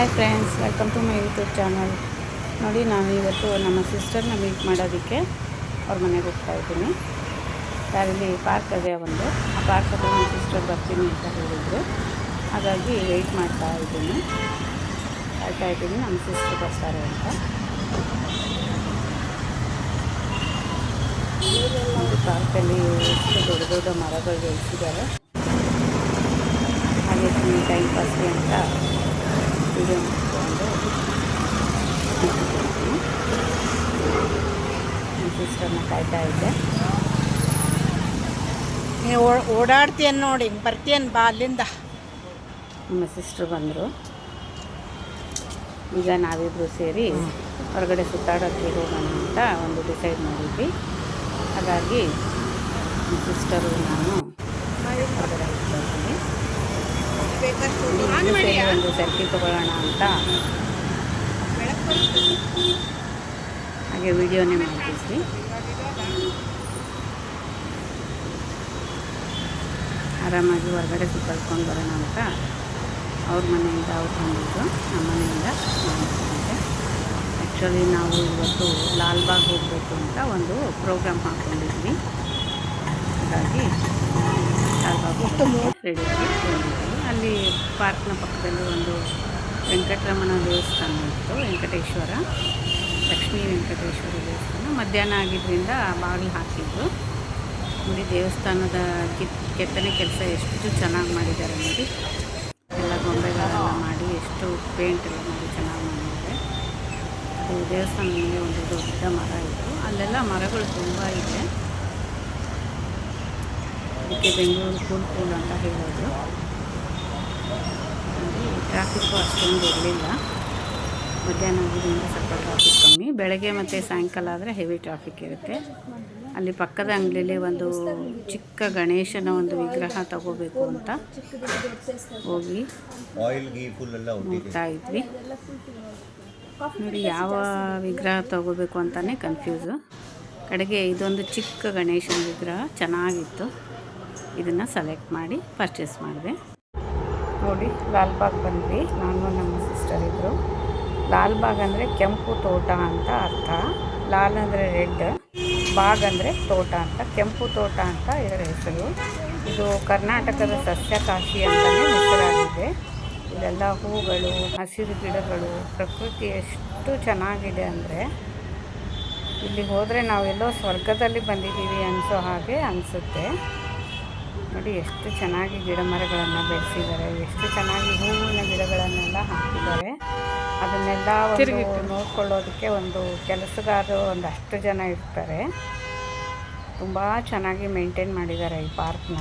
Hi friends, welcome to my YouTube channel. ನೋಡಿ, ನಾನು ಇವತ್ತು ನಮ್ಮ ಸಿಸ್ಟರ್ನ ಮೀಟ್ ಮಾಡೋದಕ್ಕೆ ಅವ್ರ ಮನೆಗೆ ಹೋಗ್ತಾ ಇದ್ದೀನಿ. ಅಲ್ಲಿ ಪಾರ್ಕ್ ಇದೆ ಒಂದು, ಆ ಪಾರ್ಕಲ್ಲಿ ನನ್ನ ಸಿಸ್ಟರ್ ಬರ್ತೀನಿ ಅಂತ ಹೇಳಿದರು. ಹಾಗಾಗಿ ವೆಯ್ಟ್ ಮಾಡ್ತಾ ಇದ್ದೀನಿ ನಮ್ಮ ಸಿಸ್ಟರ್ ಬರ್ತಾರೆ ಅಂತ. ಪಾರ್ಕಲ್ಲಿ ಎಷ್ಟು ದೊಡ್ಡ ದೊಡ್ಡ ಮರಗಳು ಬೆಳೆಸಿದ್ದಾರೆ. ಹಾಗೆ ಟೈಮ್ ಪಾಸ್ಗೆ ಅಂತ ವಿಡಿಯೋ ಮಾಡಿಕೊಂಡು ನನ್ನ ಸಿಸ್ಟರ್ನ ಕಾಯ್ತಾ ಇದ್ದೆ. ನೀವು ಓಡಾಡ್ತೀಯನ್ ನೋಡಿ, ಬರ್ತೀಯನ್ ಬಾ ಅಲ್ಲಿಂದ. ನಮ್ಮ ಸಿಸ್ಟರ್ ಬಂದರು. ಈಗ ನಾವಿಬ್ಬರು ಸೇರಿ ಹೊರಗಡೆ ಸುತ್ತಾಡೋಕ್ಕೆ ಹೋಗೋಣ ಅಂತ ಒಂದು ಡಿಸೈಡ್ ಮಾಡಿದ್ವಿ. ಹಾಗಾಗಿ ನಮ್ಮ ಸಿಸ್ಟರು ನಾನು ಹೊರಗಡೆ ಹೋಗ್ತಾ ಇದ್ದೀನಿ. ಒಂದು ಸೆಲ್ಫಿ ತಗೊಳ್ಳೋಣ ಅಂತ ಹಾಗೆ ವಿಡಿಯೋನೇ ಮಾಡ್ತಿದ್ವಿ. ಆರಾಮಾಗಿ ಹೊರಗಡೆ ಸುತ್ತಾಡ್ಕೊಂಡು ಬರೋಣ ಅಂತ ಅವ್ರ ಮನೆಯಿಂದ ಅವ್ರು ಬಂದಿದ್ದು, ನಮ್ಮ ಮನೆಯಿಂದ ನಾನು. ಆ್ಯಕ್ಚುಲಿ ನಾವು ಇವತ್ತು ಲಾಲ್ಬಾಗ್ ಹೋಗಬೇಕು ಅಂತ ಒಂದು ಪ್ರೋಗ್ರಾಮ್ ಹಾಕ್ಕೊಂಡಿದ್ವಿ. ಹಾಗಾಗಿ ಲಾಲ್ಬಾಗ್ ರೆಡಿ ಬಂದಿದ್ವಿ. ಅಲ್ಲಿ ಪಾರ್ಕ್ನ ಪಕ್ಕದಲ್ಲಿ ಒಂದು ವೆಂಕಟರಮಣ ದೇವಸ್ಥಾನ ಇತ್ತು, ಲಕ್ಷ್ಮೀ ವೆಂಕಟೇಶ್ವರ ದೇವಸ್ಥಾನ. ಮಧ್ಯಾಹ್ನ ಆಗಿದ್ದರಿಂದ ಬಾಗಿಲು ಹಾಕಿದ್ರು. ನೋಡಿ, ದೇವಸ್ಥಾನದ ಕೆತ್ತನೆ ಕೆಲಸ ಎಷ್ಟು ಚೆನ್ನಾಗಿ ಮಾಡಿದ್ದಾರೆ ನೋಡಿ. ಎಲ್ಲ ಗೊಂಬೆಗಳೆಲ್ಲ ಮಾಡಿ, ಎಷ್ಟು ಪೇಂಟ್ ಎಲ್ಲ ಮಾಡಿ ಚೆನ್ನಾಗಿ ಮಾಡಿದ್ದಾರೆ. ಅದು ದೇವಸ್ಥಾನದ ಮೇಲೆ ಒಂದು ದೊಡ್ಡ ಮರ ಇತ್ತು. ಅಲ್ಲೆಲ್ಲ ಮರಗಳು ತುಂಬ ಇದೆ. ಅದಕ್ಕೆ ಬೆಂಗಳೂರು ಕೂಲ್ ಅಂತ ಹೇಳೋದು. ಟ್ರಾಫಿಕ್ಕು ಅಷ್ಟೊಂದು ಇರಲಿಲ್ಲ. ಮಧ್ಯಾಹ್ನ ಆಗಿದ್ದರಿಂದ ಸ್ವಲ್ಪ ಟ್ರಾಫಿಕ್ ಕಮ್ಮಿ. ಬೆಳಗ್ಗೆ ಮತ್ತು ಸಾಯಂಕಾಲ ಆದರೆ ಹೆವಿ ಟ್ರಾಫಿಕ್ ಇರುತ್ತೆ. ಅಲ್ಲಿ ಪಕ್ಕದ ಅಂಗಡಿಯಲ್ಲಿ ಒಂದು ಚಿಕ್ಕ ಗಣೇಶನ ಒಂದು ವಿಗ್ರಹ ತಗೋಬೇಕು ಅಂತ ಹೋಗಿ ನೋಡ್ತಾ ಇದ್ವಿ. ನೋಡಿ, ಯಾವ ವಿಗ್ರಹ ತಗೋಬೇಕು ಅಂತಲೇ ಕನ್ಫ್ಯೂಸು. ಕಡೆಗೆ ಇದೊಂದು ಚಿಕ್ಕ ಗಣೇಶನ ವಿಗ್ರಹ ಚೆನ್ನಾಗಿತ್ತು. ಇದನ್ನು ಸೆಲೆಕ್ಟ್ ಮಾಡಿ ಪರ್ಚೇಸ್ ಮಾಡಿದೆ. ನೋಡಿ, ಲಾಲ್ಬಾಗ್ ಬಂದ್ವಿ. ನಾನು ನಮ್ಮ ಸಿಸ್ಟರ್ ಇದ್ದರು. ಲಾಲ್ಬಾಗ್ ಅಂದರೆ ಕೆಂಪು ತೋಟ ಅಂತ ಅರ್ಥ. ಲಾಲ್ ಅಂದರೆ ರೆಡ್, ಬಾಗ್ ಅಂದರೆ ತೋಟ ಅಂತ, ಕೆಂಪು ತೋಟ ಅಂತ ಇದರ ಹೆಸರು. ಇದು ಕರ್ನಾಟಕದ ಸಸ್ಯಕಾಶಿ ಅಂತಲೇ ಹೆಸರಾಗಿದೆ. ಇಲ್ಲೆಲ್ಲ ಹೂಗಳು, ಹಸಿರು ಗಿಡಗಳು, ಪ್ರಕೃತಿ ಎಷ್ಟು ಚೆನ್ನಾಗಿದೆ ಅಂದರೆ ಇಲ್ಲಿ ಹೋದರೆ ನಾವೆಲ್ಲೋ ಸ್ವರ್ಗದಲ್ಲಿ ಬಂದಿದ್ದೀವಿ ಅನಿಸೋ ಹಾಗೆ ಅನಿಸುತ್ತೆ. ನೋಡಿ, ಎಷ್ಟು ಚೆನ್ನಾಗಿ ಗಿಡ ಮರಗಳನ್ನು ಬೆಳೆಸಿದ್ದಾರೆ, ಎಷ್ಟು ಚೆನ್ನಾಗಿ ಹೂವಿನ ಗಿಡಗಳನ್ನೆಲ್ಲ ಹಾಕಿದ್ದಾರೆ. ಅದನ್ನೆಲ್ಲ ನೋಡ್ಕೊಳ್ಳೋದಕ್ಕೆ ಒಂದು ಕೆಲಸಗಾರರು ಒಂದಷ್ಟು ಜನ ಇರ್ತಾರೆ. ತುಂಬ ಚೆನ್ನಾಗಿ ಮೇಂಟೈನ್ ಮಾಡಿದ್ದಾರೆ ಈ ಪಾರ್ಕ್ನ.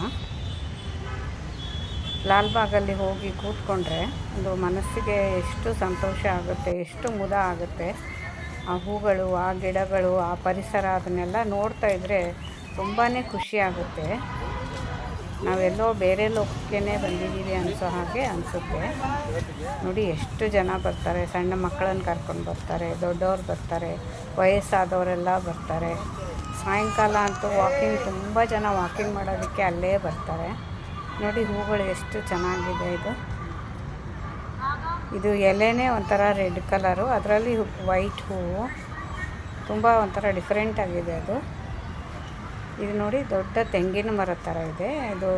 ಲಾಲ್ಬಾಗಲ್ಲಿ ಹೋಗಿ ಕೂತ್ಕೊಂಡ್ರೆ ಒಂದು ಮನಸ್ಸಿಗೆ ಎಷ್ಟು ಸಂತೋಷ ಆಗುತ್ತೆ, ಎಷ್ಟು ಮುದ ಆಗುತ್ತೆ. ಆ ಹೂಗಳು, ಆ ಗಿಡಗಳು, ಆ ಪರಿಸರ, ಅದನ್ನೆಲ್ಲ ನೋಡ್ತಾ ಇದ್ದರೆ ತುಂಬಾ ಖುಷಿ ಆಗುತ್ತೆ. ನಾವೆಲ್ಲೋ ಬೇರೆ ಲೋಕಕ್ಕೇ ಬಂದಿದ್ದೀವಿ ಅನಿಸೋ ಹಾಗೆ ಅನಿಸುತ್ತೆ. ನೋಡಿ, ಎಷ್ಟು ಜನ ಬರ್ತಾರೆ. ಸಣ್ಣ ಮಕ್ಕಳನ್ನು ಕರ್ಕೊಂಡು ಬರ್ತಾರೆ, ದೊಡ್ಡವ್ರು ಬರ್ತಾರೆ, ವಯಸ್ಸಾದವರೆಲ್ಲ ಬರ್ತಾರೆ. ಸಾಯಂಕಾಲ ಅಂತೂ ತುಂಬ ಜನ ವಾಕಿಂಗ್ ಮಾಡೋದಕ್ಕೆ ಅಲ್ಲೇ ಬರ್ತಾರೆ. ನೋಡಿ, ಹೂಗಳು ಎಷ್ಟು ಚೆನ್ನಾಗಿದೆ. ಇದು ಎಲೆನೇ ಒಂಥರ ರೆಡ್ ಕಲರು, ಅದರಲ್ಲಿ ವೈಟ್ ಹೂವು, ತುಂಬ ಒಂಥರ ಡಿಫ್ರೆಂಟಾಗಿದೆ ಅದು. ಇದು ನೋಡಿ, ದೊಡ್ಡ ತೆಂಗಿನ ಮರ ಥರ ಇದೆ. ಇದು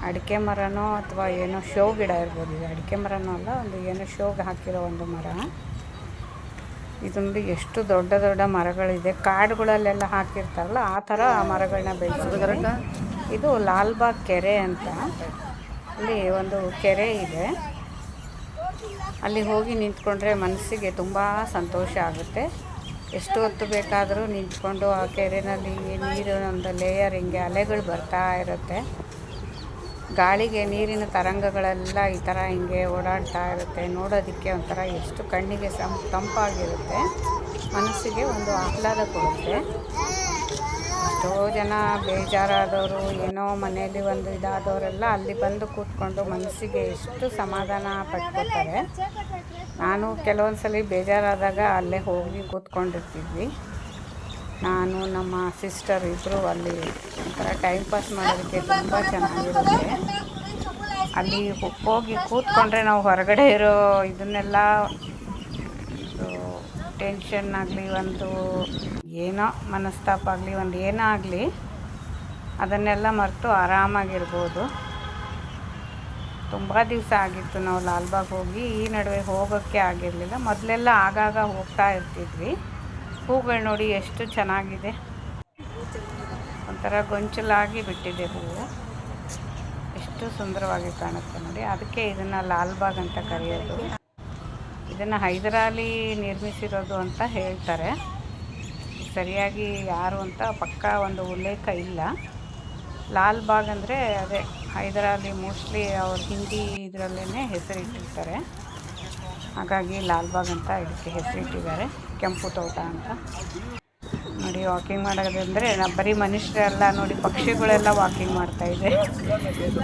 ಅಡಿಕೆ ಮರನೋ ಅಥವಾ ಏನೋ ಶೋ ಗಿಡ ಇರ್ಬೋದು. ಇದು ಅಡಿಕೆ ಮರನೋ ಅಲ್ಲ, ಒಂದು ಏನೋ ಶೋಗೆ ಹಾಕಿರೋ ಒಂದು ಮರ. ಇದು ನೋಡಿ, ಎಷ್ಟು ದೊಡ್ಡ ದೊಡ್ಡ ಮರಗಳಿದೆ. ಕಾಡುಗಳಲ್ಲೆಲ್ಲ ಹಾಕಿರ್ತಾರಲ್ಲ ಆ ಥರ ಮರಗಳನ್ನ ಬೆಳೆಸಿದ್ದಾರೆ. ಇದು ಲಾಲ್ಬಾಗ್ ಕೆರೆ ಅಂತ. ಅಲ್ಲಿ ಒಂದು ಕೆರೆ ಇದೆ. ಅಲ್ಲಿ ಹೋಗಿ ನಿಂತ್ಕೊಂಡ್ರೆ ಮನಸ್ಸಿಗೆ ತುಂಬ ಸಂತೋಷ ಆಗುತ್ತೆ. ಎಷ್ಟು ಹೊತ್ತು ಬೇಕಾದರೂ ನಿಂತ್ಕೊಂಡು ಆ ಕೆರೆಯಲ್ಲಿ ನೀರಿನೊಂದು ಲೇಯರ್ ಹಿಂಗೆ ಅಲೆಗಳು ಬರ್ತಾ ಇರುತ್ತೆ. ಗಾಳಿಗೆ ನೀರಿನ ತರಂಗಗಳೆಲ್ಲ ಈ ಥರ ಹಿಂಗೆ ಓಡಾಡ್ತಾ ಇರುತ್ತೆ. ನೋಡೋದಕ್ಕೆ ಒಂಥರ ಎಷ್ಟು ಕಣ್ಣಿಗೆ ತಂಪಾಗಿರುತ್ತೆ, ಮನಸ್ಸಿಗೆ ಒಂದು ಆಹ್ಲಾದ ಕೊಡುತ್ತೆ. ಎಷ್ಟೋ ಜನ ಬೇಜಾರಾದವರು, ಏನೋ ಮನೆಯಲ್ಲಿ ಒಂದು ಇದಾದವರೆಲ್ಲ ಅಲ್ಲಿ ಬಂದು ಕೂತ್ಕೊಂಡು ಮನಸ್ಸಿಗೆ ಎಷ್ಟು ಸಮಾಧಾನ ಪಡ್ಕೊತಾರೆ. ನಾನು ಕೆಲವೊಂದು ಸಲ ಬೇಜಾರಾದಾಗ ಅಲ್ಲೇ ಹೋಗಿ ಕೂತ್ಕೊಂಡಿರ್ತಿದ್ವಿ. ನಾನು ನಮ್ಮ ಸಿಸ್ಟರ್ ಇಬ್ಬರು ಅಲ್ಲಿ ಒಂಥರ ಟೈಮ್ ಪಾಸ್ ಮಾಡೋದಕ್ಕೆ ತುಂಬ ಚೆನ್ನಾಗಿರುತ್ತೆ. ಅಲ್ಲಿ ಹೋಗಿ ಕೂತ್ಕೊಂಡ್ರೆ ನಾವು ಹೊರಗಡೆ ಇರೋ ಇದನ್ನೆಲ್ಲ ಟೆನ್ಷನ್ ಆಗಲಿ, ಒಂದು ಏನೋ ಮನಸ್ತಾಪ ಆಗಲಿ, ಒಂದು ಏನೋ ಆಗಲಿ ಅದನ್ನೆಲ್ಲ ಮರೆತು ಆರಾಮಾಗಿರ್ಬೋದು. ತುಂಬ ದಿವಸ ಆಗಿತ್ತು ನಾವು ಲಾಲ್ಬಾಗ್ ಹೋಗಿ. ಈ ನಡುವೆ ಹೋಗೋಕ್ಕೆ ಆಗಿರಲಿಲ್ಲ. ಮೊದಲೆಲ್ಲ ಆಗಾಗ ಹೋಗ್ತಾ ಇರ್ತಿದ್ವಿ. ಹೂಗಳು ನೋಡಿ ಎಷ್ಟು ಚೆನ್ನಾಗಿದೆ, ಒಂಥರ ಗೊಂಚಲಾಗಿ ಬಿಟ್ಟಿದೆ ಹೂವು, ಎಷ್ಟು ಸುಂದರವಾಗಿ ಕಾಣುತ್ತೆ ನೋಡಿ. ಅದಕ್ಕೆ ಇದನ್ನು ಲಾಲ್ಬಾಗ್ ಅಂತ ಕರೆಯೋದು. ಇದನ್ನು ಹೈದರಾಲಿ ನಿರ್ಮಿಸಿರೋದು ಅಂತ ಹೇಳ್ತಾರೆ. ಸರಿಯಾಗಿ ಯಾರು ಅಂತ ಪಕ್ಕಾ ಒಂದು ಉಲ್ಲೇಖ ಇಲ್ಲ. ಲಾಲ್ಬಾಗ್ ಅಂದರೆ ಅದೇ ಹೈದರಾಲಿ, ಮೋಸ್ಟ್ಲಿ ಅವ್ರು ಹಿಂದಿ ಇದರಲ್ಲೇ ಹೆಸರಿಟ್ಟಿರ್ತಾರೆ. ಹಾಗಾಗಿ ಲಾಲ್ಬಾಗ್ ಅಂತ ಇದಕ್ಕೆ ಹೆಸರಿಟ್ಟಿದ್ದಾರೆ, ಕೆಂಪು ತೋಟ ಅಂತ. ನೋಡಿ ವಾಕಿಂಗ್ ಮಾಡೋದಂದರೆ ಬರೀ ಮನುಷ್ಯರೆಲ್ಲ ನೋಡಿ, ಪಕ್ಷಿಗಳೆಲ್ಲ ವಾಕಿಂಗ್ ಮಾಡ್ತಾಯಿದೆ.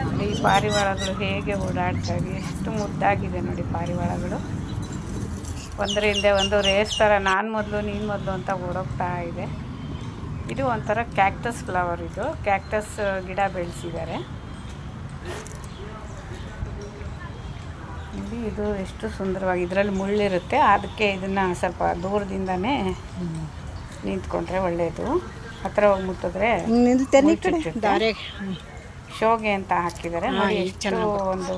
ನೋಡಿ ಪಾರಿವಾಳಗಳು ಹೇಗೆ ಓಡಾಡ್ತಾ ಇದೆ, ಎಷ್ಟು ಮುದ್ದಾಗಿದೆ ನೋಡಿ ಪಾರಿವಾಳಗಳು. ಒಂದರ ಹಿಂದೆ ಒಂದು ರೇಸ್ ಥರ ನಾನು ಮೊದಲು ನೀನು ಮೊದಲು ಅಂತ ಓಡೋಗ್ತಾ ಇದೆ. ಇದು ಒಂಥರ ಕ್ಯಾಕ್ಟಸ್ ಫ್ಲವರ್, ಇದು ಕ್ಯಾಕ್ಟಸ್ ಗಿಡ ಬೆಳೆಸಿದ್ದಾರೆ. ನೋಡಿ ಇದು ಎಷ್ಟು ಸುಂದರವಾಗಿ, ಇದರಲ್ಲಿ ಮುಳ್ಳಿರುತ್ತೆ, ಅದಕ್ಕೆ ಇದನ್ನು ಸ್ವಲ್ಪ ದೂರದಿಂದನೇ ನಿಂತ್ಕೊಂಡ್ರೆ ಒಳ್ಳೆಯದು. ಹತ್ತಿರ ಹೋಗಿ ಮುಟ್ಟಿದ್ರೆ ಶೋಗೆ ಅಂತ ಹಾಕಿದ್ದಾರೆ ನೋಡಿ. ಎಷ್ಟು ಒಂದು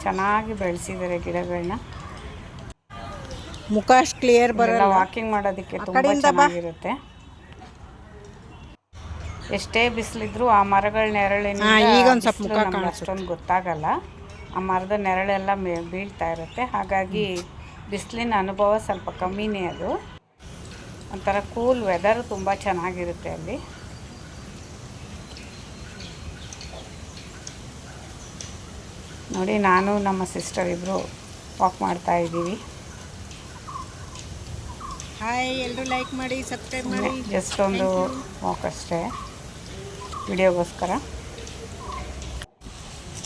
ಚೆನ್ನಾಗಿ ಬೆಳೆಸಿದ್ದಾರೆ ಗಿಡಗಳನ್ನ. ಮುಖ ಅಷ್ಟು ಕ್ಲಿಯರ್ ಬರಲ್ಲ, ವಾಕಿಂಗ್ ಮಾಡೋದಕ್ಕೆ ತುಂಬ ಚೆನ್ನಾಗಿರುತ್ತೆ. ಎಷ್ಟೇ ಬಿಸಿಲಿದ್ರು ಆ ಮರಗಳ ನೆರಳಿನಿಂದ ಈಗ ಒಂದು ಸ್ವಲ್ಪ ಮುಖ ನಮ್ಗೆ ಅಷ್ಟೊಂದು ಗೊತ್ತಾಗಲ್ಲ. ಆ ಮರದ ನೆರಳೆಲ್ಲ ಬೀಳ್ತಾ ಇರುತ್ತೆ. ಹಾಗಾಗಿ ಬಿಸಿಲಿನ ಅನುಭವ ಸ್ವಲ್ಪ ಕಮ್ಮಿನೇ. ಅದು ಒಂಥರ ಕೂಲ್ ವೆದರು, ತುಂಬ ಚೆನ್ನಾಗಿರುತ್ತೆ ಅಲ್ಲಿ. ನೋಡಿ ನಾನು ನಮ್ಮ ಸಿಸ್ಟರ್ ಇಬ್ಬರು ವಾಕ್ ಮಾಡ್ತಾ ಇದ್ದೀವಿ. ಹಾಯ್, ಎಲ್ಲರೂ ಲೈಕ್ ಮಾಡಿ, ಸಬ್ಸ್ಕ್ರೈಬ್ ಮಾಡಿ. ಜಸ್ಟ್ ಒಂದು ವಾಕ್ ಅಷ್ಟೇ, ವಿಡಿಯೋಗೋಸ್ಕರ.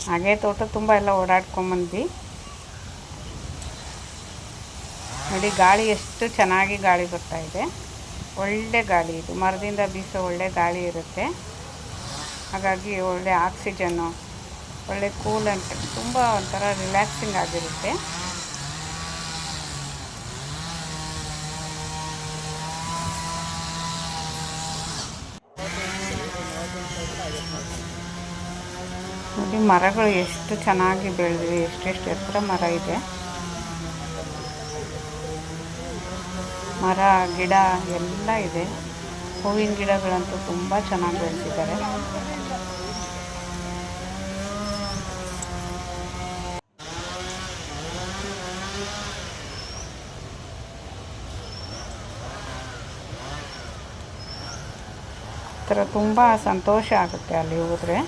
ಹಾಗೆ ತೋಟ ತುಂಬ ಎಲ್ಲ ಓಡಾಡ್ಕೊಂಬಂದ್ವಿ. ನೋಡಿ ಗಾಳಿ ಎಷ್ಟು ಚೆನ್ನಾಗಿ ಗಾಳಿ ಬರ್ತಾಯಿದೆ, ಒಳ್ಳೆ ಗಾಳಿ. ಇದು ಮರದಿಂದ ಬೀಸೋ ಒಳ್ಳೆ ಗಾಳಿ ಇರುತ್ತೆ. ಹಾಗಾಗಿ ಒಳ್ಳೆ ಆಕ್ಸಿಜನ್ನು, ಒಳ್ಳೆ ಕೂಲಂಟ್, ತುಂಬ ಒಂಥರ ರಿಲ್ಯಾಕ್ಸಿಂಗ್ ಆಗಿರುತ್ತೆ. ನೋಡಿ ಮರಗಳು ಎಷ್ಟು ಚೆನ್ನಾಗಿ ಬೆಳೆದಿವೆ, ಎಷ್ಟೆಷ್ಟು ಎತ್ತರ ಮರ ಇದೆ. ಮರ ಗಿಡ ಎಲ್ಲ ಇದೆ. ಹೂವಿನ ಗಿಡಗಳಂತೂ ತುಂಬ ಚೆನ್ನಾಗಿ ಬೆಳೆಸಿದ್ದಾರೆ. ಥರ ತುಂಬ ಸಂತೋಷ ಆಗುತ್ತೆ ಅಲ್ಲಿ ಹೋದರೆ.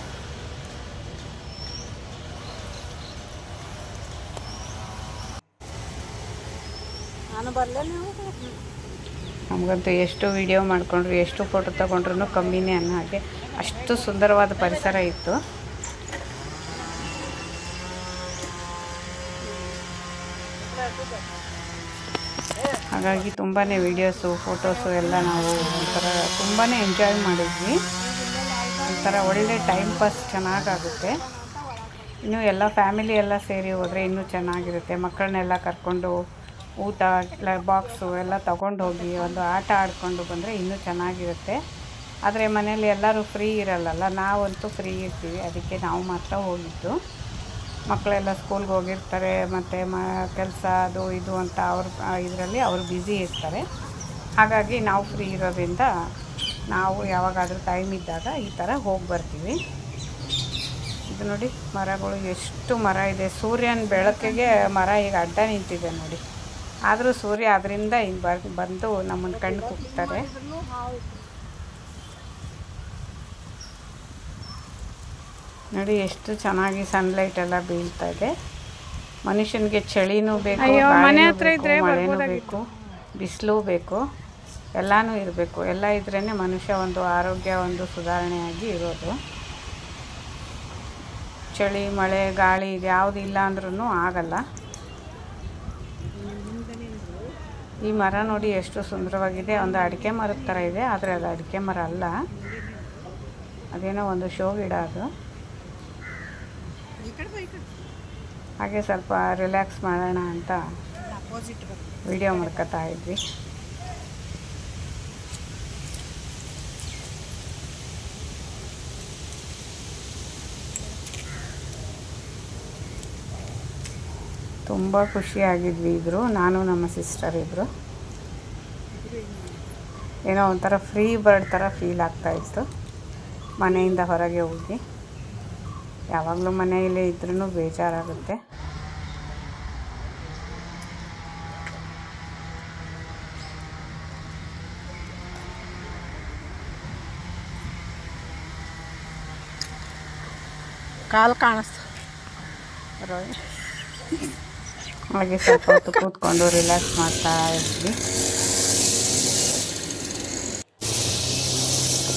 ನಮಗಂತೂ ಎಷ್ಟು ವಿಡಿಯೋ ಮಾಡಿಕೊಂಡ್ರು, ಎಷ್ಟು ಫೋಟೋ ತೊಗೊಂಡ್ರು ಕಮ್ಮಿನೇ ಅನ್ನೋ ಹಾಗೆ, ಅಷ್ಟು ಸುಂದರವಾದ ಪರಿಸರ ಇತ್ತು. ಹಾಗಾಗಿ ತುಂಬಾ ವೀಡಿಯೋಸು, ಫೋಟೋಸು ಎಲ್ಲ ನಾವು ಒಂಥರ ತುಂಬಾ ಎಂಜಾಯ್ ಮಾಡಿದ್ವಿ. ಒಂಥರ ಒಳ್ಳೆ ಟೈಮ್ ಪಾಸ್ ಚೆನ್ನಾಗಾಗುತ್ತೆ. ಇನ್ನೂ ಎಲ್ಲ ಫ್ಯಾಮಿಲಿ ಎಲ್ಲ ಸೇರಿ ಹೋದರೆ ಇನ್ನೂ ಚೆನ್ನಾಗಿರುತ್ತೆ. ಮಕ್ಕಳನ್ನೆಲ್ಲ ಕರ್ಕೊಂಡು ಊಟ ಎಲ್ಲ ಬಾಕ್ಸು ಎಲ್ಲ ತೊಗೊಂಡು ಹೋಗಿ ಒಂದು ಆಟ ಆಡಿಕೊಂಡು ಬಂದರೆ ಇನ್ನೂ ಚೆನ್ನಾಗಿರುತ್ತೆ. ಆದರೆ ಮನೇಲಿ ಎಲ್ಲರೂ ಫ್ರೀ ಇರಲ್ಲಲ್ಲ, ನಾವಂತೂ ಫ್ರೀ ಇರ್ತೀವಿ. ಅದಕ್ಕೆ ನಾವು ಮಾತ್ರ ಹೋಗಿದ್ದು. ಮಕ್ಕಳೆಲ್ಲ ಸ್ಕೂಲ್ಗೆ ಹೋಗಿರ್ತಾರೆ, ಮತ್ತು ಕೆಲಸ ಅದು ಇದು ಅಂತ ಇದರಲ್ಲಿ ಅವರು ಬ್ಯುಸಿ ಇರ್ತಾರೆ. ಹಾಗಾಗಿ ನಾವು ಫ್ರೀ ಇರೋದ್ರಿಂದ ನಾವು ಯಾವಾಗಾದರೂ ಟೈಮ್ ಇದ್ದಾಗ ಈ ಥರ ಹೋಗಿ ಬರ್ತೀವಿ. ಇದು ನೋಡಿ ಮರಗಳು, ಎಷ್ಟು ಮರ ಇದೆ. ಸೂರ್ಯನ ಬೆಳಕಿಗೆ ಮರ ಈಗ ಅಡ್ಡ ನಿಂತಿದೆ ನೋಡಿ. ಆದರೂ ಸೂರ್ಯ ಅದರಿಂದ ಹಿಂಗೆ ಬಂದು ನಮ್ಮನ್ನು ಕಣ್ಣು ಕುಗ್ತಾರೆ. ನೋಡಿ ಎಷ್ಟು ಚೆನ್ನಾಗಿ ಸನ್ಲೈಟ್ ಎಲ್ಲ ಬೀಳ್ತಾ ಇದೆ. ಮನುಷ್ಯನಿಗೆ ಚಳಿನೂ ಬೇಕು, ಮಳೆನೂ ಬೇಕು, ಬಿಸಿಲು ಬೇಕು, ಎಲ್ಲನೂ ಇರಬೇಕು. ಎಲ್ಲ ಇದ್ರೇ ಮನುಷ್ಯ ಒಂದು ಆರೋಗ್ಯ ಒಂದು ಸುಧಾರಣೆಯಾಗಿ ಇರೋದು. ಚಳಿ, ಮಳೆ, ಗಾಳಿ ಇದು ಯಾವುದು ಇಲ್ಲ ಅಂದ್ರೂ ಆಗಲ್ಲ. ಈ ಮರ ನೋಡಿ ಎಷ್ಟು ಸುಂದರವಾಗಿದೆ. ಒಂದು ಅಡಿಕೆ ಮರದ ಥರ ಇದೆ, ಆದರೆ ಅದು ಅಡಿಕೆ ಮರ ಅಲ್ಲ, ಅದೇನೋ ಒಂದು ಶೋ ಗಿಡ ಅದು. ಹಾಗೆ ಸ್ವಲ್ಪ ರಿಲ್ಯಾಕ್ಸ್ ಮಾಡೋಣ ಅಂತ ಅಪೋಸಿಟ್ ವಿಡಿಯೋ ಮಾಡ್ಕೊತಾ ಇದ್ವಿ. ತುಂಬ ಖುಷಿಯಾಗಿದ್ವಿ ಇಬ್ಬರು, ನಾನು ನಮ್ಮ ಸಿಸ್ಟರ್ ಇಬ್ಬರು. ಏನೋ ಒಂಥರ ಫ್ರೀ ಬರ್ಡ್ ಥರ ಫೀಲ್ ಆಗ್ತಾಯಿತ್ತು ಮನೆಯಿಂದ ಹೊರಗೆ ಹೋಗಿ. ಯಾವಾಗಲೂ ಮನೆಯಲ್ಲೇ ಇದ್ರೂ ಬೇಜಾರಾಗುತ್ತೆ. ಕಾಲು ಕಾಣಿಸ್ತು. ಹಾಗೆ ಸ್ವಲ್ಪ ಹೊತ್ತು ಕೂತ್ಕೊಂಡು ರಿಲ್ಯಾಕ್ಸ್ ಮಾಡ್ತಾ ಇದ್ವಿ.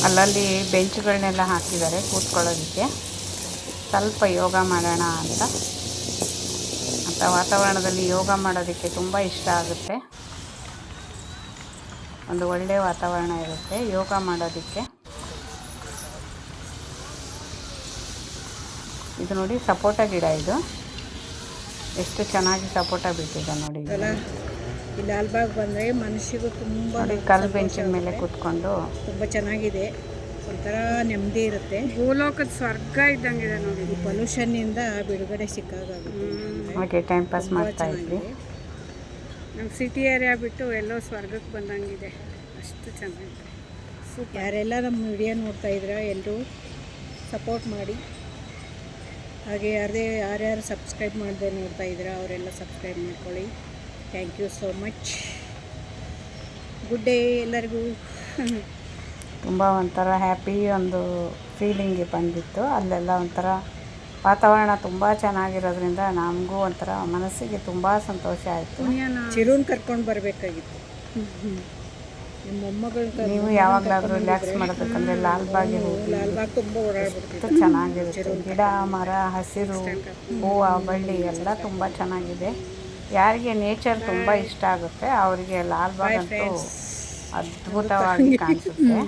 ಅಲ್ಲಲ್ಲಿ ಬೆಂಚ್ಗಳನ್ನೆಲ್ಲ ಹಾಕಿದ್ದಾರೆ ಕೂತ್ಕೊಳ್ಳೋದಕ್ಕೆ. ಸ್ವಲ್ಪ ಯೋಗ ಮಾಡೋಣ ಅಂತ ವಾತಾವರಣದಲ್ಲಿ ಯೋಗ ಮಾಡೋದಕ್ಕೆ ತುಂಬ ಇಷ್ಟ ಆಗುತ್ತೆ. ಒಂದು ಒಳ್ಳೆಯ ವಾತಾವರಣ ಇರುತ್ತೆ ಯೋಗ ಮಾಡೋದಕ್ಕೆ. ಇದು ನೋಡಿ ಸಪೋಟ ಗಿಡ, ಇದು ಎಷ್ಟು ಚೆನ್ನಾಗಿ ಸಪೋಟ ಬಿಟ್ಟಿದೆ ನೋಡಿ. ಈ ಲಾಲ್ಬಾಗ್ ಬಂದರೆ ಮನಸ್ಸಿಗೂ ತುಂಬ ನೋಡಿ ಕಲ್ಲು ಬೆಂಚಿನ ಮೇಲೆ ಕೂತ್ಕೊಂಡು ತುಂಬ ಚೆನ್ನಾಗಿದೆ, ಒಂಥರ ನೆಮ್ಮದಿ ಇರುತ್ತೆ. ಭೂಲೋಕದ ಸ್ವರ್ಗ ಇದ್ದಂಗಿದೆ ನೋಡಿ. ಈ ಪೊಲ್ಯೂಷನ್ನಿಂದ ಬಿಡುಗಡೆ ಸಿಕ್ಕಾಗುತ್ತೆ. ಹಾಗೆ ಟೈಮ್ ಪಾಸ್ ಮಾಡ್ತಾ ಇದ್ವಿ. ನಮ್ಮ ಸಿಟಿ ಏರಿಯಾ ಬಿಟ್ಟು ಎಲ್ಲೋ ಸ್ವರ್ಗಕ್ಕೆ ಬಂದಂಗಿದೆ, ಅಷ್ಟು ಚೆನ್ನಾಗಿದೆ. ಯಾರೆಲ್ಲ ನಮ್ಮ ವಿಡಿಯೋ ನೋಡ್ತಾ ಇದ್ದೀರಾ ಎಲ್ಲರೂ ಸಪೋರ್ಟ್ ಮಾಡಿ. ಹಾಗೆ ಯಾರ್ಯಾರು ಸಬ್ಸ್ಕ್ರೈಬ್ ಮಾಡದೆ ನೋಡ್ತಾ ಇದ್ದೀರಾ ಅವರೆಲ್ಲ ಸಬ್ಸ್ಕ್ರೈಬ್ ಮಾಡ್ಕೊಳ್ಳಿ. Thank you so much. Good day ಎಲ್ಲರಿಗೂ. ತುಂಬ ಒಂಥರ ಹ್ಯಾಪಿ ಒಂದು ಫೀಲಿಂಗ್ ಬಂದಿತ್ತು. ಅಲ್ಲೆಲ್ಲ ಒಂಥರ ವಾತಾವರಣ ತುಂಬ ಚೆನ್ನಾಗಿರೋದ್ರಿಂದ ನಮಗೂ ಒಂಥರ ಮನಸ್ಸಿಗೆ ತುಂಬ ಸಂತೋಷ ಆಯಿತು. ಚಿರುನ್ ಕರ್ಕೊಂಡು ಬರಬೇಕಾಗಿತ್ತು. ನಿಮ್ಮ ಮೊಮ್ಮಗಳು ನೀವು ಯಾವಾಗಲಾದರೂ ರಿಲ್ಯಾಕ್ಸ್ ಮಾಡೋದಕ್ಕಂದ್ರೆ ಲಾಲ್ಬಾಗ್ಗೆ ಹೋಗಿ. ಲಾಲ್ಬಾಗ್ ತುಂಬ ಓಡಾಡ್ಬಿಡ್ತೀವಿ. ಚೆನ್ನಾಗಿರುತ್ತೆ, ಗಿಡ ಮರ ಹಸಿರು ಹೂವು ಬಳ್ಳಿ ಎಲ್ಲ ತುಂಬ ಚೆನ್ನಾಗಿದೆ. ಯಾರಿಗೆ ನೇಚರ್ ತುಂಬ ಇಷ್ಟ ಆಗುತ್ತೆ ಅವರಿಗೆ ಲಾಲ್ಬಾಗ್ ಅಂತೂ ಅದ್ಭುತವಾಗಿ ಕಾಣಿಸುತ್ತೆ.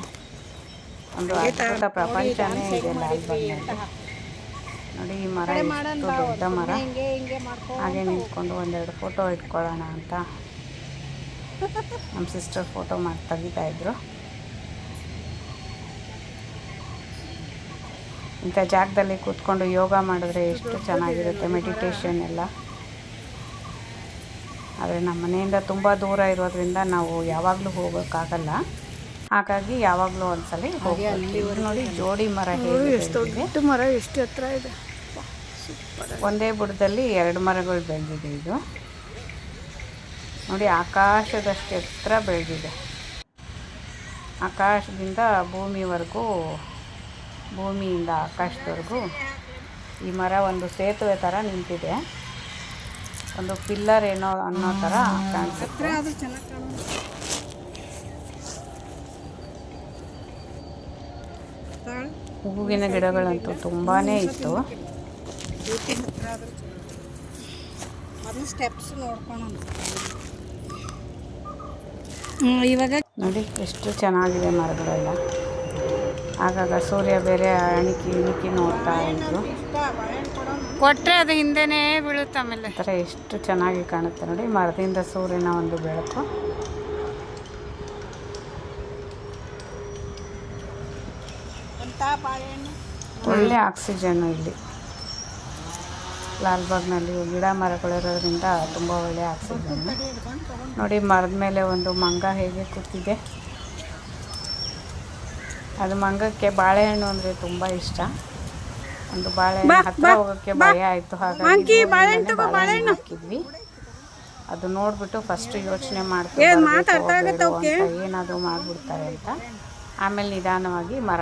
ಒಂದು ಅದ್ಭುತ ಪ್ರಪಂಚನೇ ಇದೆ ಲಾಲ್ಬಾಗ್ನಲ್ಲಿ. ನೋಡಿ ಈ ಮರ ಎಷ್ಟು ದೊಡ್ಡ ಮರ. ಹಾಗೆ ನಿಂತ್ಕೊಂಡು ಒಂದೆರಡು ಫೋಟೋ ಇಟ್ಕೊಳ್ಳೋಣ ಅಂತ ನಮ್ಮ ಸಿಸ್ಟರ್ ಫೋಟೋ ತೆಗಿತಾ ಇದ್ರು. ಇಂಥ ಜಾಗದಲ್ಲಿ ಕೂತ್ಕೊಂಡು ಯೋಗ ಮಾಡಿದ್ರೆ ಎಷ್ಟು ಚೆನ್ನಾಗಿರುತ್ತೆ, ಮೆಡಿಟೇಷನ್ ಎಲ್ಲ. ಆದರೆ ನಮ್ಮ ಮನೆಯಿಂದ ತುಂಬ ದೂರ ಇರೋದ್ರಿಂದ ನಾವು ಯಾವಾಗಲೂ ಹೋಗೋಕ್ಕಾಗಲ್ಲ. ಹಾಗಾಗಿ ಯಾವಾಗಲೂ ಒಂದ್ಸಲಿ ಹೋಗಿ. ನೋಡಿ ಜೋಡಿ ಮರ ದೊಡ್ಡ ಮರ ಎಷ್ಟು ಎತ್ತರ ಇದೆ. ಒಂದೇ ಬುಡದಲ್ಲಿ 2 ಮರಗಳು ಬೆಳೆದಿದೆ. ಇದು ನೋಡಿ ಆಕಾಶದಷ್ಟು ಎತ್ತರ ಬೆಳೆದಿದೆ. ಆಕಾಶದಿಂದ ಭೂಮಿವರೆಗೂ, ಭೂಮಿಯಿಂದ ಆಕಾಶದವರೆಗೂ ಈ ಮರ ಒಂದು ಸೇತುವೆ ಥರ ನಿಂತಿದೆ. ಒಂದು ಪಿಲ್ಲರ್ ಏನೋ ಅನ್ನೋ ಥರ ಕಾಣಿಸುತ್ತೆ. ಹೂವಿನ ಗಿಡಗಳಂತೂ ತುಂಬಾ ಇತ್ತು. ಸ್ಟೆಪ್ಸ್ ನೋಡ್ಕೊಂಡು ಇವಾಗ ನೋಡಿ ಎಷ್ಟು ಚೆನ್ನಾಗಿದೆ ಮರಗಳೆಲ್ಲ. ಆಗಾಗ ಸೂರ್ಯ ಬೇರೆ ಇಣುಕಿ ನೋಡ್ತಾ ಇದ್ರು. ಕೊಟ್ಟರೆ ಅದು ಹಿಂದೆನೇ ಬೀಳುತ್ತೆ. ಆಮೇಲೆ ಈ ಥರ ಎಷ್ಟು ಚೆನ್ನಾಗಿ ಕಾಣುತ್ತೆ ನೋಡಿ, ಮರದಿಂದ ಸೂರ್ಯನ ಒಂದು ಬೆಳಕು. ಒಳ್ಳೆ ಆಕ್ಸಿಜನ್ನು ಇಲ್ಲಿ ಲಾಲ್ಬಾಗ್ನಲ್ಲಿ. ಗಿಡ ಮರಗಳಿರೋದ್ರಿಂದ ತುಂಬ ಒಳ್ಳೆಯ ಆಕ್ಸಿಜನ್. ನೋಡಿ ಮರದ ಮೇಲೆ ಒಂದು ಮಂಗ ಹೇಗೆ ಕೂತಿದೆ. ಅದು ಮಂಗಕ್ಕೆ ಬಾಳೆಹಣ್ಣು ಅಂದರೆ ತುಂಬ ಇಷ್ಟ. ಒಂದು ಬಾಳೆಹಣ್ಣು ಹತ್ರ ಹೋಗೋಕ್ಕೆ ಭಯ ಆಯಿತು. ಹಾಗಾಗಿ ಬಾಳೆಹಣ್ಣು ಹಾಕಿದ್ವಿ. ಅದು ನೋಡಿಬಿಟ್ಟು ಫಸ್ಟ್ ಯೋಚನೆ ಮಾಡ್ತೀವಿ ಏನಾದರೂ ಮಾಡಿಬಿಡ್ತಾರೆ ಅಂತ. ಆಮೇಲೆ ನಿಧಾನವಾಗಿ ಮರ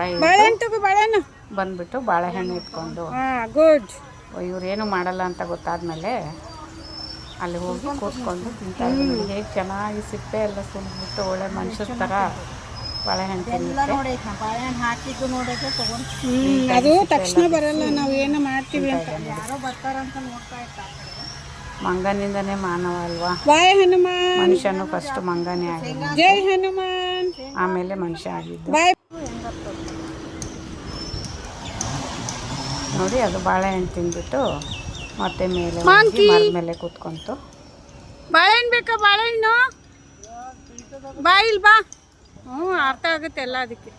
ಬಂದ್ಬಿಟ್ಟು ಬಾಳೆಹಣ್ಣು ಇಟ್ಕೊಂಡು ಇವ್ರೇನು ಮಾಡಲ್ಲ ಅಂತ ಗೊತ್ತಾದ್ಮೇಲೆ ಅಲ್ಲಿ ಹೋಗಿ ಕೂತ್ಕೊಂಡು ತಿಂತಾ ಇದ್ವಿ. ಹೇಗೆ ಚೆನ್ನಾಗಿ ಸಿಪ್ಪೆ ಎಲ್ಲ ಸುಲಿದ್ಬಿಟ್ಟು ಒಳ್ಳೆ ಮನುಷ್ಯರ ಥರ ಬಾಳೆಹಣ್ಣು ತಿನ್ನುತ್ತೆ. ಅದು ತಕ್ಷಣ ಬರಲ್ಲ, ನಾವು ಏನು ಮಾಡ್ತೀವಿ ಅಂತ. ಮಂಗನಿಂದನೇ ಮಾನವ ಅಲ್ವಾ. ಬಾಯ್ ಹನುಮಾನ್. ಮನುಷ್ಯನು ಫಸ್ಟ್ ಮಂಗನೇ ಆಗಿದ್ದು, ಜೈ ಹನುಮಾನ್, ಆಮೇಲೆ ಮನುಷ್ಯ ಆಗಿದ್ದು. ಬಾಯ್. ನೋಡಿ ಅದು ಬಾಳೆಹಣ್ಣು ತಿಂದ್ಬಿಟ್ಟು ಮತ್ತೆ ಮೇಲೆ ಹೋಗಿ ಮರದ ಮೇಲೆ ಕೂತ್ಕೊಂತು. ಬಾಳೆಹಣ್ಣು ಬೇಕಾ? ಬಾಳೆಹಣ್ಣು ಬಾ ಇಲ್ಲಿ ಬಾ. ಹ್ಞೂ ಅರ್ಥ ಆಗುತ್ತೆ ಎಲ್ಲ ಅದಕ್ಕೆ.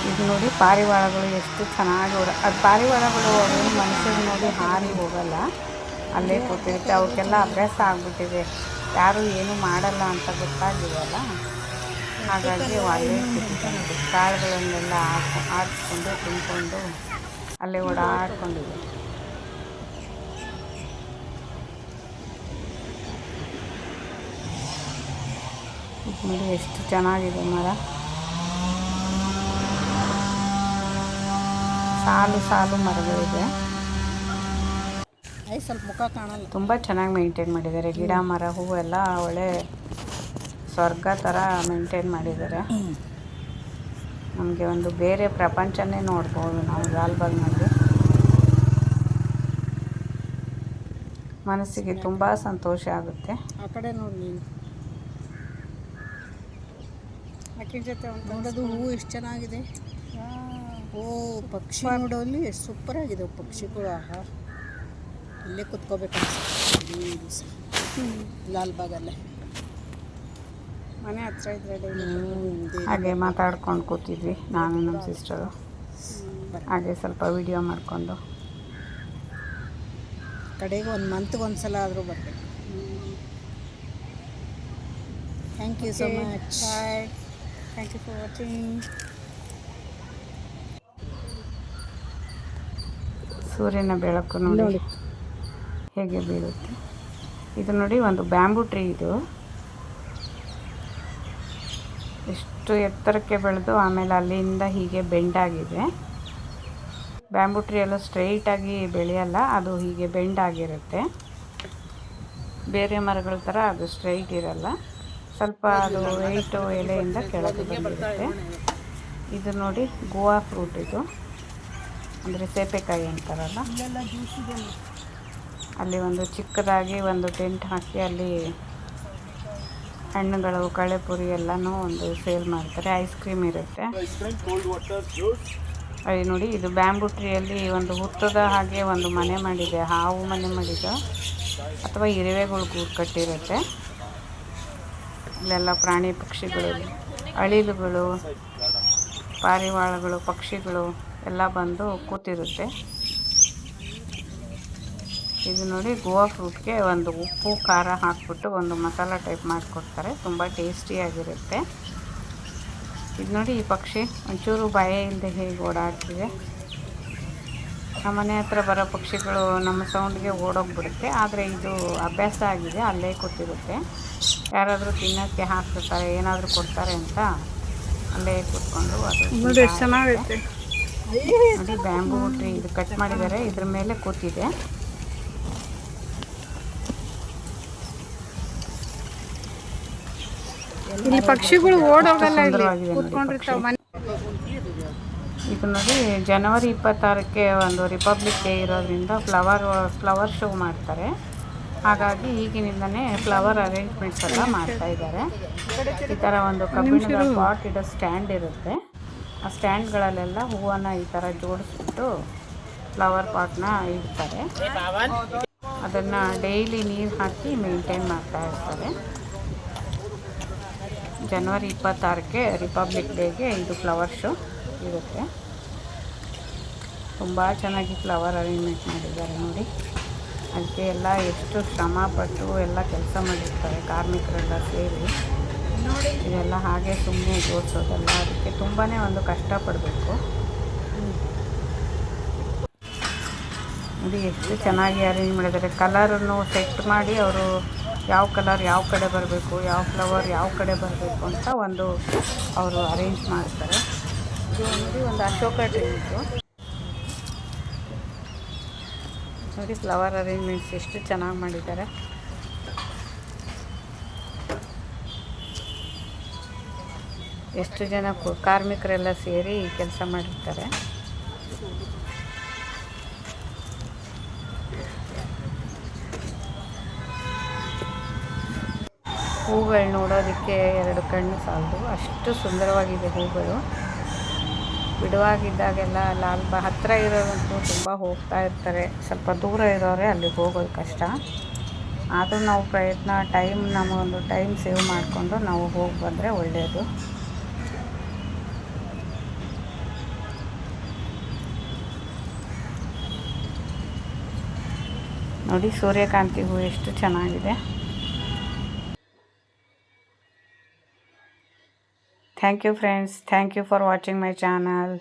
ಇದು ನೋಡಿ ಪಾರಿವಾಳಗಳು ಎಷ್ಟು ಚೆನ್ನಾಗಿ ಅದು ಪಾರಿವಾಳಗಳು ಅವೇನು ಮನುಷ್ಯರು ನೋಡಿ ಹಾರಿ ಹೋಗಲ್ಲ, ಅಲ್ಲೇ ಕೂತಿರುತ್ತೆ. ಅವಕ್ಕೆಲ್ಲ ಅಭ್ಯಾಸ ಆಗ್ಬಿಟ್ಟಿದೆ, ಯಾರು ಏನು ಮಾಡಲ್ಲ ಅಂತ ಗೊತ್ತಾಗಿದೆಯಲ್ಲ, ಹಾಗಾಗಿ ಅಲ್ಲೇ ಕೂತ್ಕೊಂಡು ಕಾಳುಗಳನ್ನೆಲ್ಲ ಆಡಿಸ್ಕೊಂಡು ತಿನ್ಕೊಂಡು ಅಲ್ಲೇ ಓಡಾಡ್ಕೊಂಡಿದೆ. ನೋಡಿ ಎಷ್ಟು ಚೆನ್ನಾಗಿದೆ ಮರ, ಸಾಲು ಸಾಲು ಮರಗಳಿದೆ. ಸ್ವಲ್ಪ ಮುಖ ಕಾಣಲ್ಲ. ತುಂಬ ಚೆನ್ನಾಗಿ ಮೇಂಟೈನ್ ಮಾಡಿದ್ದಾರೆ, ಗಿಡ ಮರ ಹೂವು ಎಲ್ಲ ಒಳ್ಳೆ ಸ್ವರ್ಗ ಥರ ಮೇಂಟೈನ್ ಮಾಡಿದ್ದಾರೆ. ನಮಗೆ ಒಂದು ಬೇರೆ ಪ್ರಪಂಚನೇ ನೋಡ್ಬೋದು ನಾವು ಲಾಲ್ಬಾಗ್ನಲ್ಲಿ. ಮನಸ್ಸಿಗೆ ತುಂಬ ಸಂತೋಷ ಆಗುತ್ತೆ. ಆ ಕಡೆ ನೋಡಿ ನೀನು, ಅಕ್ಕಿ ಜೊತೆ ನೋಡೋದು ಹೂವು ಎಷ್ಟು ಚೆನ್ನಾಗಿದೆ. ಓ ಪಕ್ಷಿ ನೋಡೋಲ್ಲಿ ಎಷ್ಟು ಸೂಪರ್ ಆಗಿದೆ ಪಕ್ಷಿಗಳು. ಆಹಾ, ಇಲ್ಲೇ ಕುತ್ಕೋಬೇಕು ಲಾಲ್ಬಾಗಲ್ಲೇ, ಮನೆ ಹತ್ರ ಇದ್ರೆ ಹಾಗೆ ಮಾತಾಡ್ಕೊಂಡು ಕೂತಿದ್ವಿ ನಾನು ನಮ್ಮ ಸಿಸ್ಟರು. ಹಾಗೆ ಸ್ವಲ್ಪ ವಿಡಿಯೋ ಮಾಡಿಕೊಂಡು ಕಡೆಗೆ ಒಂದು ಮಂತ್ಗೆ ಒಂದು ಸಲ ಆದರೂ ಬರಬೇಕು. Thank you so much. Bye. Thank you for watching. ಸೂರ್ಯನ ಬೆಳಕು ನೋಡಿ ಹೇಗೆ ಬೀಳುತ್ತೆ. ಇದು ನೋಡಿ ಒಂದು ಬ್ಯಾಂಬೂ ಟ್ರೀ, ಇದು ಎಷ್ಟು ಎತ್ತರಕ್ಕೆ ಬೆಳೆದು ಆಮೇಲೆ ಅಲ್ಲಿಂದ ಹೀಗೆ ಬೆಂಡಾಗಿದೆ. ಬ್ಯಾಂಬೂ ಟ್ರೀ ಎಲ್ಲ ಸ್ಟ್ರೈಟಾಗಿ ಬೆಳೆಯಲ್ಲ, ಅದು ಹೀಗೆ ಬೆಂಡಾಗಿರುತ್ತೆ. ಬೇರೆ ಮರಗಳ ಥರ ಅದು ಸ್ಟ್ರೈಟ್ ಇರಲ್ಲ, ಸ್ವಲ್ಪ ಅದು ವೆಯ್ಟು ಎಲೆಯಿಂದ ಕೆಳಗೆ ಬಂದಿರುತ್ತೆ. ಇದು ನೋಡಿ ಗೋವಾ ಫ್ರೂಟ್, ಇದು ಅಂದರೆ ಸೇಪೆಕಾಯಿ ಅಂತಾರಲ್ಲ. ಅಲ್ಲಿ ಒಂದು ಚಿಕ್ಕದಾಗಿ ಒಂದು ಟೆಂಟ್ ಹಾಕಿ ಅಲ್ಲಿ ಹಣ್ಣುಗಳು, ಕಳೆಪುರಿ ಎಲ್ಲನೂ ಒಂದು ಸೇಲ್ ಮಾಡ್ತಾರೆ. ಐಸ್ ಕ್ರೀಮ್ ಇರುತ್ತೆ. ಅಲ್ಲಿ ನೋಡಿ ಇದು ಬ್ಯಾಂಬೂ ಟ್ರೀಯಲ್ಲಿ ಒಂದು ಹುತ್ತದ ಹಾಗೆ ಒಂದು ಮನೆ ಮಾಡಿದೆ, ಹಾವು ಮನೆ ಮಾಡಿದೆ ಅಥವಾ ಇರುವೆಗಳು ಗೂಡು ಕಟ್ಟಿರುತ್ತೆ. ಇಲ್ಲೆಲ್ಲ ಪ್ರಾಣಿ ಪಕ್ಷಿಗಳು, ಅಳಿಲುಗಳು, ಪಾರಿವಾಳಗಳು, ಪಕ್ಷಿಗಳು ಎಲ್ಲ ಬಂದು ಕೂತಿರುತ್ತೆ. ಇದು ನೋಡಿ ಗೋವಾ ಫ್ರೂಟ್ಗೆ ಒಂದು ಉಪ್ಪು ಖಾರ ಹಾಕ್ಬಿಟ್ಟು ಒಂದು ಮಸಾಲ ಟೈಪ್ ಮಾಡಿಕೊಡ್ತಾರೆ, ತುಂಬ ಟೇಸ್ಟಿಯಾಗಿರುತ್ತೆ. ಇದು ನೋಡಿ ಈ ಪಕ್ಷಿ ಒಂಚೂರು ಭಯ ಇಲ್ಲದೆ ಹೇಗೆ ಓಡಾಡ್ತಿದೆ. ನಮ್ಮ ಮನೆ ಹತ್ರ ಬರೋ ಪಕ್ಷಿಗಳು ನಮ್ಮ ಸೌಂಡ್ಗೆ ಓಡೋಗ್ಬಿಡುತ್ತೆ, ಆದರೆ ಇದು ಅಭ್ಯಾಸ ಆಗಿದೆ, ಅಲ್ಲೇ ಕೂತಿರುತ್ತೆ. ಯಾರಾದರೂ ತಿನ್ನೋಕ್ಕೆ ಹಾಕ್ತಿರ್ತಾರೆ, ಏನಾದರೂ ಕೊಡ್ತಾರೆ ಅಂತ ಅಲ್ಲೇ ಕೂತ್ಕೊಂಡು ಅದು ನೋಡಿ ಎಷ್ಟು ಚೆನ್ನಾಗೈತೆ. ನೋಡಿ ಬ್ಯಾಂಬೂ ಟ್ರೀ ಇದು ಕಟ್ ಮಾಡಿದ್ದಾರೆ, ಇದ್ರ ಮೇಲೆ ಕೂತಿದೆ. ಇಲ್ಲಿ ಪಕ್ಷಿಗಳು ಓಡೋಗಲ್ಲ, ಇಲ್ಲಿ ಕೂತ್ಕೊಂಡಿರ್ತಾವೆ ಮನೆ. ಇದು ನೋಡಿ ಜನವರಿ 26ಕ್ಕೆ ಒಂದು ರಿಪಬ್ಲಿಕ್ ಡೇ ಇರೋದ್ರಿಂದ ಫ್ಲವರ್ ಶೋ ಮಾಡ್ತಾರೆ. ಹಾಗಾಗಿ ಈಗಿನಿಂದನೇ ಫ್ಲವರ್ ಅರೇಂಜ್ಮೆಂಟ್ಸ್ ಎಲ್ಲ ಮಾಡ್ತಾ ಇದ್ದಾರೆ. ಈ ಥರ ಒಂದು ಕಬ್ಬಿಣದ ಪಾಟ್ ಇಡೋ ಸ್ಟ್ಯಾಂಡ್ ಇರುತ್ತೆ, ಆ ಸ್ಟ್ಯಾಂಡ್ಗಳಲ್ಲೆಲ್ಲ ಹೂವನ್ನು ಈ ಥರ ಜೋಡಿಸ್ಬಿಟ್ಟು ಫ್ಲವರ್ ಪಾಟ್ನ ಇಡ್ತಾರೆ. ಅದನ್ನು ಡೈಲಿ ನೀರು ಹಾಕಿ ಮೇಂಟೈನ್ ಮಾಡ್ತಾ ಇರ್ತಾರೆ. ಜನವರಿ 26ಕ್ಕೆ ರಿಪಬ್ಲಿಕ್ ಡೇಗೆ ಇದು ಫ್ಲವರ್ ಶೋ ಇರುತ್ತೆ. ತುಂಬ ಚೆನ್ನಾಗಿ ಫ್ಲವರ್ ಅರೇಂಜ್ಮೆಂಟ್ ಮಾಡಿದ್ದಾರೆ ನೋಡಿ. ಅದಕ್ಕೆ ಎಲ್ಲ ಎಷ್ಟು ಶ್ರಮಪಟ್ಟು ಎಲ್ಲ ಕೆಲಸ ಮಾಡಿರ್ತಾರೆ ಕಾರ್ಮಿಕರೆಲ್ಲ ಸೇರಿ. ಇದೆಲ್ಲ ಹಾಗೆ ಸುಮ್ಮನೆ ಜೋಡಿಸೋದಲ್ಲ, ಅದಕ್ಕೆ ತುಂಬಾ ಒಂದು ಕಷ್ಟಪಡಬೇಕು. ನೋಡಿ ಎಷ್ಟು ಚೆನ್ನಾಗಿ ಅರೇಂಜ್ ಮಾಡಿದ್ದಾರೆ. ಕಲರನ್ನು ಸೆಟ್ ಮಾಡಿ ಅವರು ಯಾವ ಕಲರ್ ಯಾವ ಕಡೆ ಬರಬೇಕು, ಯಾವ ಫ್ಲವರ್ ಯಾವ ಕಡೆ ಬರಬೇಕು ಅಂತ ಒಂದು ಅವರು ಅರೇಂಜ್ ಮಾಡ್ತಾರೆ. ಇದು ನೋಡಿ ಒಂದು ಅಶೋಕ ಟ್ರೀ ಇತ್ತು ನೋಡಿ, ಫ್ಲವರ್ ಅರೇಂಜ್ಮೆಂಟ್ಸ್ ಎಷ್ಟು ಚೆನ್ನಾಗಿ ಮಾಡಿದ್ದಾರೆ. ಎಷ್ಟು ಜನ ಕಾರ್ಮಿಕರೆಲ್ಲ ಸೇರಿ ಕೆಲಸ ಮಾಡಿರ್ತಾರೆ. ಹೂಗಳು ನೋಡೋದಕ್ಕೆ 2 ಕಣ್ಣು ಸಾಲದು, ಅಷ್ಟು ಸುಂದರವಾಗಿದೆ ಹೂಗಳು. ಬಿಡುವಾಗಿದ್ದಾಗೆಲ್ಲ ಹತ್ತಿರ ಇರೋರಂತೂ ತುಂಬ ಹೋಗ್ತಾ ಇರ್ತಾರೆ, ಸ್ವಲ್ಪ ದೂರ ಇರೋರೆ ಅಲ್ಲಿಗೆ ಹೋಗೋದು ಕಷ್ಟ. ಆದರೂ ನಾವು ನಮಗೊಂದು ಟೈಮ್ ಸೇವ್ ಮಾಡಿಕೊಂಡು ನಾವು ಹೋಗಿ ಬಂದರೆ ಒಳ್ಳೆಯದು. ನೋಡಿ ಸೂರ್ಯಕಾಂತಿ ಹೂ ಎಷ್ಟು ಚೆನ್ನಾಗಿದೆ. Thank you friends, thank you for watching my channel.